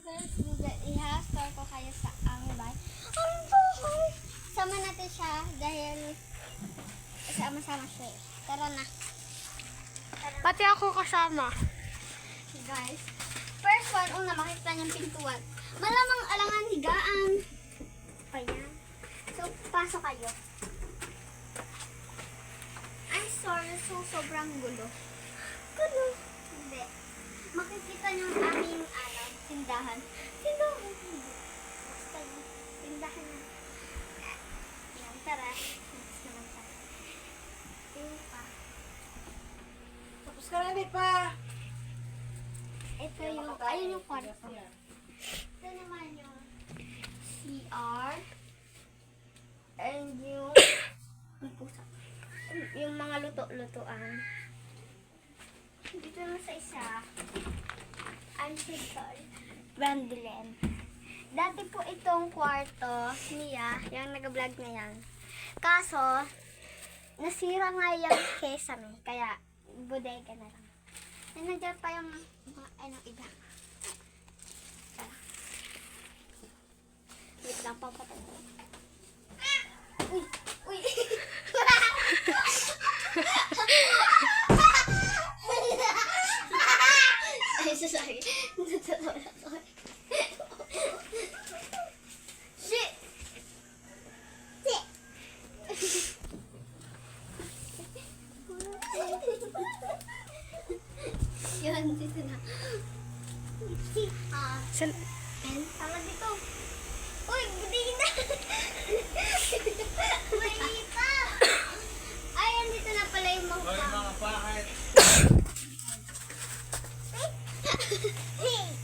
guys, i-store ko kayo sa ang bahay. Ang bahay! Sama natin siya dahil sama-sama siya eh. Tara na. Pati ako kasama. Guys, first one, una makita niyang pintuan. Malamang alangan higaan. Pa yan. So, pasok kayo. I'm sorry, sobrang gulo. Gulo? Hindi. Makikita niyo ang aming tindahan. Tindahan. Basta yun. Tindahan na. Yan, tara. Next naman tayo. Ito pa. Tapos ka na, pa. Ito yung, ayun yung kwarto. Ito naman yung CR. And yung, yung mga luto-lutoan. Dito naman sa isa, I'm so sorry, Brandilyn. Dati po itong kwarto niya, yung nag-vlog na yan. Kaso, nasira nga yung kesame, kaya bodega na lang. And nandiyan pa yung mga iba. Tara. Wait lang, papatay ko. Uy! Uy! Ay, sorry. Shit! Shit! Yun, dito na. And tama dito. Uy, budiin na! Malita! Ay, andito na pala yung mga bakit?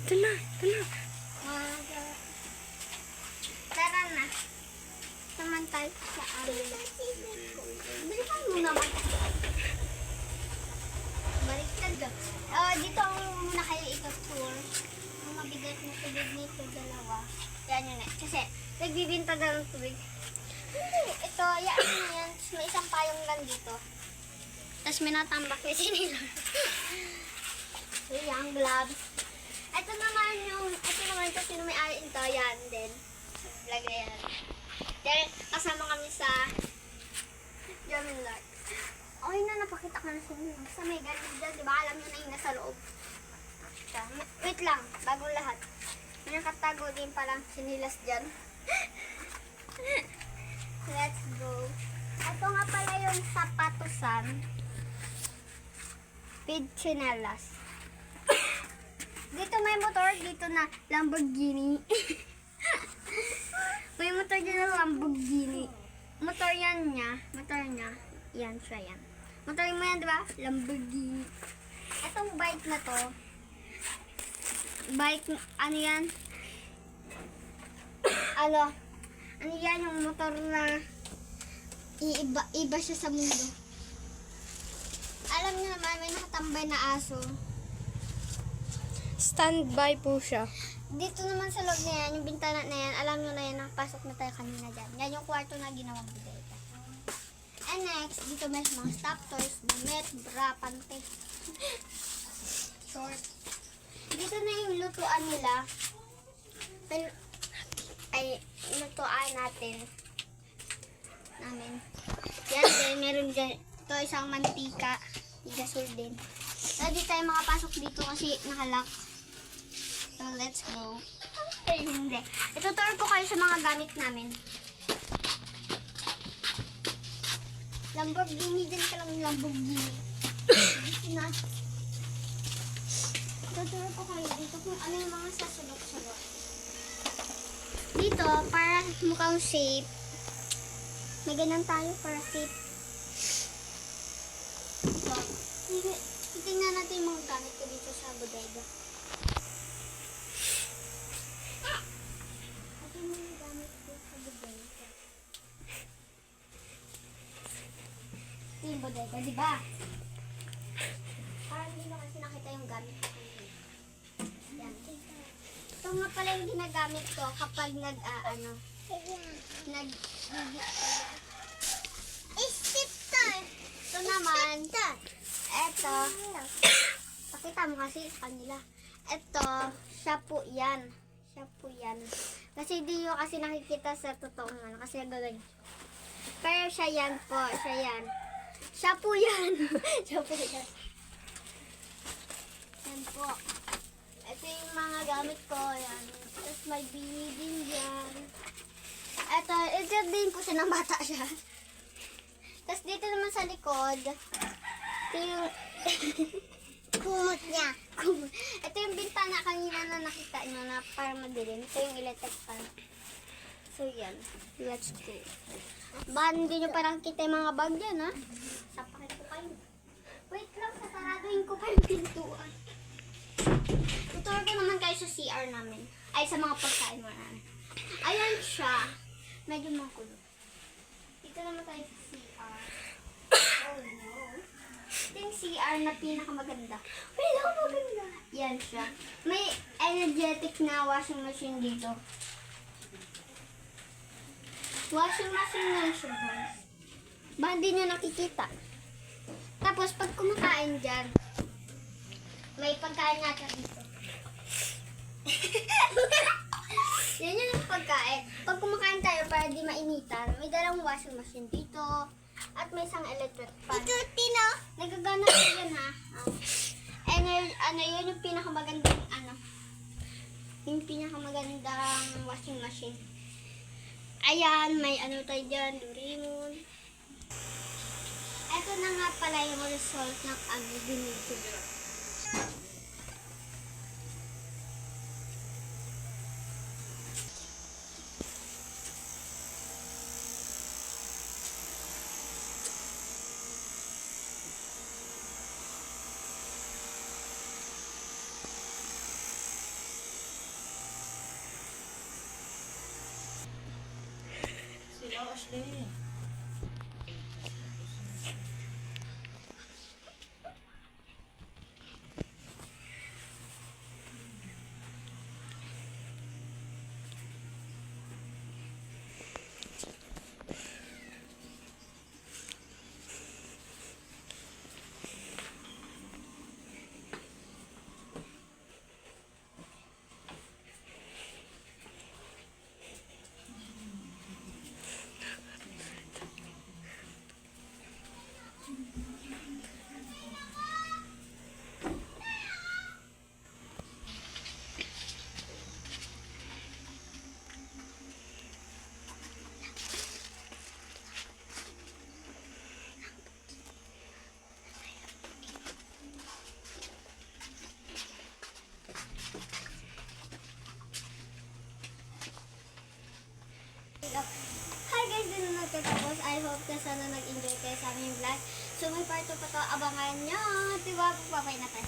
Ito na, ito na. Tara na. Naman tayo sa amin. Balikan mo naman. Baliktad ka. Dito muna kayo ito-tour. Ang mabigat na tubig nito, dalawa. Yan yun eh. Kasi, nagbibinta na ng tubig. Hindi. Ito, yan yan. May isang payong lang dito. Tapos may natambak na sinila. Yung gloves. Ito naman kasi may ari ito. Yan din. Vlog na yan. Dahil kasama kami sa German Lark. Okay na, napakita ko na sa inyo. Sa may ganun dyan, diba? Alam nyo na yung nasa loob. Wait lang, bagong lahat. May nakatago din palang sinilas dyan. Let's go. Ito nga pala yung sapatusan. With chinelas. Dito may motor, dito na Lamborghini. May motor dyan na Lamborghini. Motor niya. Yan siya yan. Motor mo yan, diba? Lamborghini. Itong bike na to, ano yan? Ano yan yung motor na iba siya sa mundo. Alam niyo naman, may nakatambay na aso. Standby po siya. Dito naman sa loob na yan, yung bintana na yan, alam nyo na yan, nakapasok na tayo kanina dyan. Yan yung kwarto na ginawang bodega. And next, dito may mga stop toys, damit, bra, pante. Short. Dito na yung lutuan nila. Lutuan namin. Yan din, meron dyan. Ito isang mantika. Igasol din. So, di tayo makapasok dito kasi nakalak. So, let's go. Ay, hindi. Itutur ko kayo sa mga gamit namin. Lamborghini, dyan ka lang Lamborghini. Itutur ko kayo dito kung ano yung mga sasulok-sulok. Dito, para mukhang safe. May ganun tayo para safe. Ito. Tingnan natin yung mga gamit ko dito sa bodega. Ito yung mga gamit ko sa bodega. Ito yung bodega, di ba? Parang hindi na kasi nakita yung gamit ko. Yan. Ito nga pala yung ginagamit ko kapag isip to. Ito naman. Eto. Pakita mo kasi sa kanila. Eto, siya po yan. Siya po yan. Kasi di nyo kasi nakikita sa totoong ano. Kasi gaganyan. Pero siya yan po. Siya yan. Siya po yan. Siya po yan. Yan po. Ito yung mga gamit ko. Yan. Tapos may bini din yan. Ito din po siya ng bata siya. Tapos dito naman sa likod, ito yung kumot niya. Kumot. Ito yung bintana kanina na nakita nyo na para madilim. Ito yung electric fan. So yan. Let's go. Baka hindi nyo parang kita yung mga bag yan, ha? Sapakin ko kayo. Wait lang, sasaraduhin ko pa yung pintuan. Tutur ko naman kayo sa CR namin. Ay, sa mga pagkain mo namin. Ayan siya. Medyo makulo. Dito naman tayo sa CR. Oh no. Ito yung CR na pinakamaganda. Pinakamaganda. Yan siya. May energetic na washing machine dito. Washing machine lang siya, guys. Baka hindi nyo nakikita. Tapos, pag kumakain dyan, may pagkain nga siya dito. Yan yung pagkain. Pag kumakain tayo para di mainitan, may dalang washing machine dito. At may isang electric fan. Ito, Tino. Nagagana ko yan, ha? Yun yung pinakamagandang, yung pinakamagandang washing machine. Ayan, may tayo dyan, Doraemon. Ito na nga pala yung result ng binigyo. Sila, Ashley. Hi guys, din na nagtatapos. I hope na sana nag-enjoy kayo sa aming vlog. So may part 2 pa to, abangan nyo. Diba? Papay natin.